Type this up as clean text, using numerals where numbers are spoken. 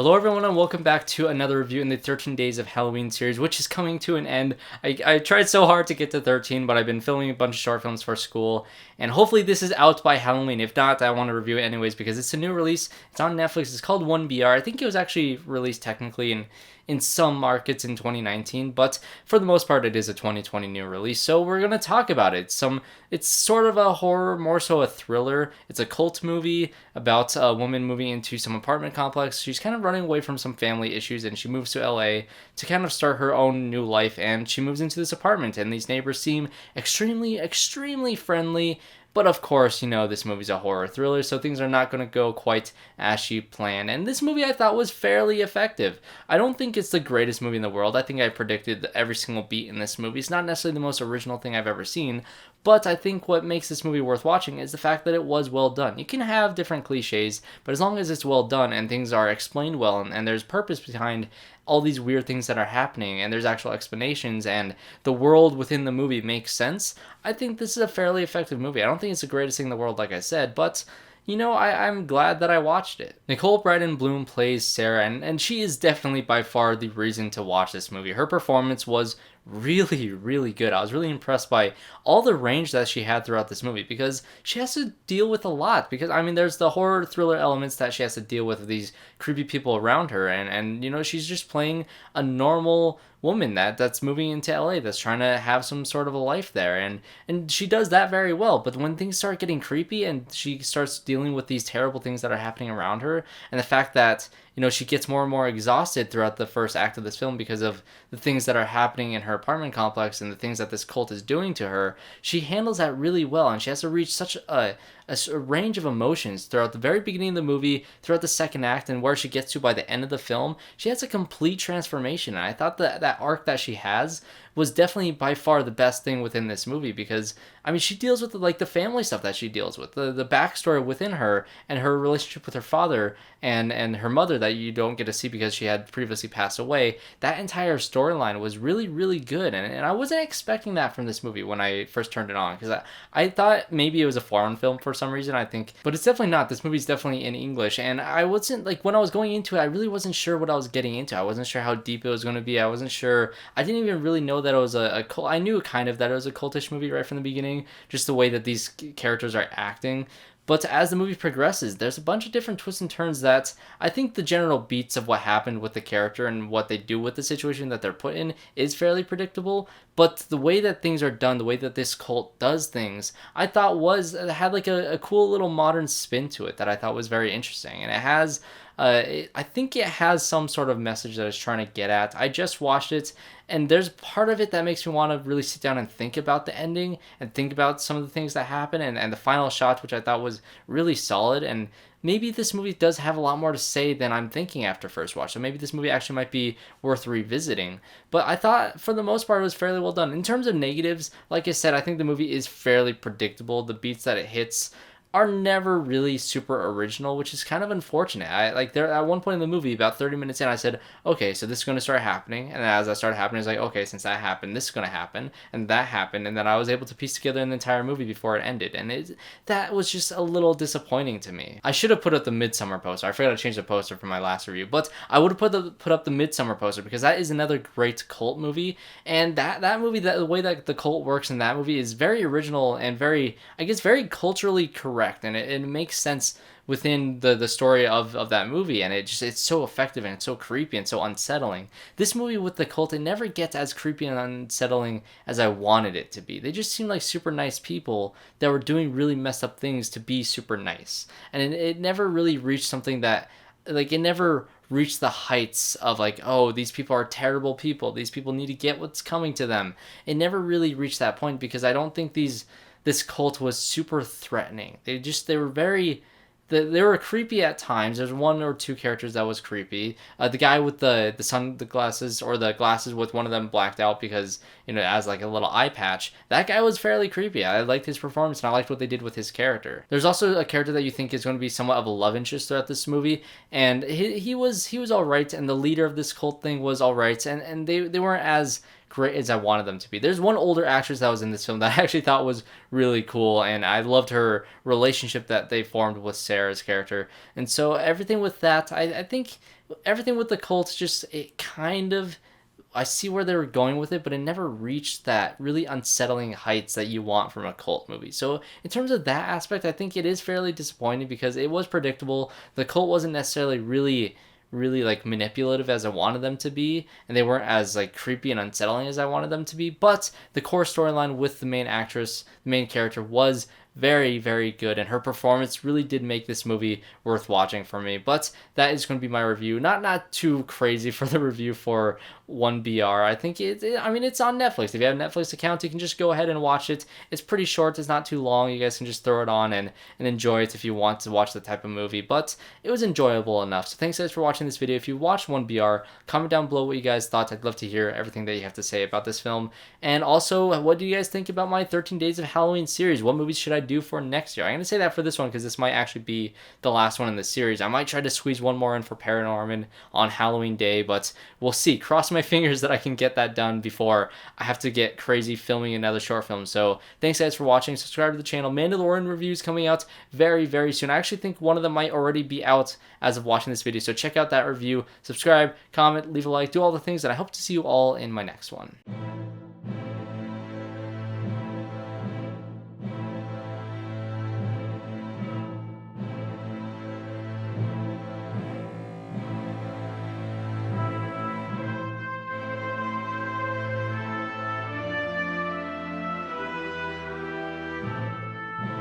Hello everyone and welcome back to another review in the 13 Days of Halloween series, which is coming to an end. I tried so hard to get to 13, but I've been filming a bunch of short films for school, and hopefully this is out by Halloween. If not, I want to review it anyways because it's a new release. It's on Netflix. It's called 1BR. I think it was actually released technically in some markets in 2019, but for the most part it is a 2020 new release, so we're going to talk about it. It's sort of a horror, more so a thriller. It's a cult movie about a woman moving into some apartment complex. She's kind of running away from some family issues, and she moves to LA to kind of start her own new life, and she moves into this apartment, and these neighbors seem extremely friendly. But of course, this movie's a horror thriller, so things are not going to go quite as she planned. And this movie I thought was fairly effective. I don't think it's the greatest movie in the world. I think I predicted every single beat in this movie. It's not necessarily the most original thing I've ever seen, but I think what makes this movie worth watching is the fact that it was well done. You can have different cliches, but as long as it's well done and things are explained well and there's purpose behind all these weird things that are happening and there's actual explanations and the world within the movie makes sense, I think this is a fairly effective movie. I don't think it's the greatest thing in the world, like I said, but I'm glad that I watched it. Nicole Brydon Bloom plays Sarah, and she is definitely by far the reason to watch this movie. Her performance was really good. I was really impressed by all the range that she had throughout this movie because she has to deal with a lot. Because there's the horror thriller elements that she has to deal with these creepy people around her, and she's just playing a normal woman that's moving into LA, that's trying to have some sort of a life there, and she does that very well. But when things start getting creepy and she starts dealing with these terrible things that are happening around her, and the fact that she gets more and more exhausted throughout the first act of this film because of the things that are happening in her apartment complex and the things that this cult is doing to her, she handles that really well, and she has to reach such a range of emotions throughout the very beginning of the movie, throughout the second act, and where she gets to by the end of the film. She has a complete transformation, and I thought that arc that she has was definitely by far the best thing within this movie because she deals with the family stuff that she deals with, the backstory within her and her relationship with her father and her mother that you don't get to see because she had previously passed away. That entire storyline was really good, and I wasn't expecting that from this movie when I first turned it on because I thought maybe it was a foreign film for some reason, I think, but it's definitely not. This movie's definitely in English, and I wasn't when I was going into it, I really wasn't sure what I was getting into. I wasn't sure how deep it was going to be. I wasn't sure. I didn't even really know that it was a cult. I knew kind of that it was a cultish movie right from the beginning, just the way that these characters are acting. But as the movie progresses, there's a bunch of different twists and turns that I think the general beats of what happened with the character and what they do with the situation that they're put in is fairly predictable. But the way that things are done, the way that this cult does things, I thought had a cool little modern spin to it that I thought was very interesting. And it has I think it has some sort of message that it's trying to get at. I just watched it, and there's part of it that makes me want to really sit down and think about the ending and think about some of the things that happen and the final shot, which I thought was really solid. And maybe this movie does have a lot more to say than I'm thinking after first watch. So maybe this movie actually might be worth revisiting. But I thought for the most part it was fairly well done. In terms of negatives, like I said, I think the movie is fairly predictable. The beats that it hits are never really super original, which is kind of unfortunate. There at one point in the movie, about 30 minutes in, I said, okay, so this is going to start happening, and as that started happening, it's like, okay, since that happened, this is going to happen, and that happened, and then I was able to piece together an entire movie before it ended, and that was just a little disappointing to me. I should have put up the Midsummer poster. I forgot to change the poster from my last review, but I would have put up the Midsummer poster because that is another great cult movie, and that movie, the way that the cult works in that movie is very original and very culturally correct. And it makes sense within the story of that movie, and it's so effective and it's so creepy and so unsettling. This movie with the cult, it never gets as creepy and unsettling as I wanted it to be. They just seem like super nice people that were doing really messed up things to be super nice, and it never really reached something that it never reached the heights of oh, these people are terrible people, these people need to get what's coming to them. It never really reached that point because I don't think this cult was super threatening. They were creepy at times. There's one or two characters that was creepy. The guy with the glasses, or the glasses with one of them blacked out because as a little eye patch. That guy was fairly creepy. I liked his performance and I liked what they did with his character. There's also a character that you think is going to be somewhat of a love interest throughout this movie, and he was all right, and the leader of this cult thing was all right, and they weren't as great as I wanted them to be. There's one older actress that was in this film that I actually thought was really cool, and I loved her relationship that they formed with Sarah's character. And so everything with that, I think everything with the cults, just it kind of, I see where they were going with it, but it never reached that really unsettling heights that you want from a cult movie. So in terms of that aspect, I think it is fairly disappointing because it was predictable. The cult wasn't necessarily really like manipulative as I wanted them to be, and they weren't as like creepy and unsettling as I wanted them to be. But the core storyline with the main actress, the main character, was very, very good, and her performance really did make this movie worth watching for me. But that is going to be my review. Not too crazy for the review for 1BR. I think I mean, it's on Netflix. If you have a Netflix account, you can just go ahead and watch it. It's pretty short. It's not too long. You guys can just throw it on and enjoy it if you want to watch the type of movie. But it was enjoyable enough. So thanks guys for watching this video. If you watched 1BR, comment down below what you guys thought. I'd love to hear everything that you have to say about this film. And also, what do you guys think about my 13 Days of Halloween series? What movies should I do for next year? I'm going to say that for this one because this might actually be the last one in the series. I might try to squeeze one more in for Paranorman on Halloween Day, but we'll see. Cross my fingers that I can get that done before I have to get crazy filming another short film. So thanks guys for watching. Subscribe to the channel. Mandalorian reviews coming out very, very soon. I actually think one of them might already be out as of watching this video. So check out that review. Subscribe, comment, leave a like, do all the things, and I hope to see you all in my next one.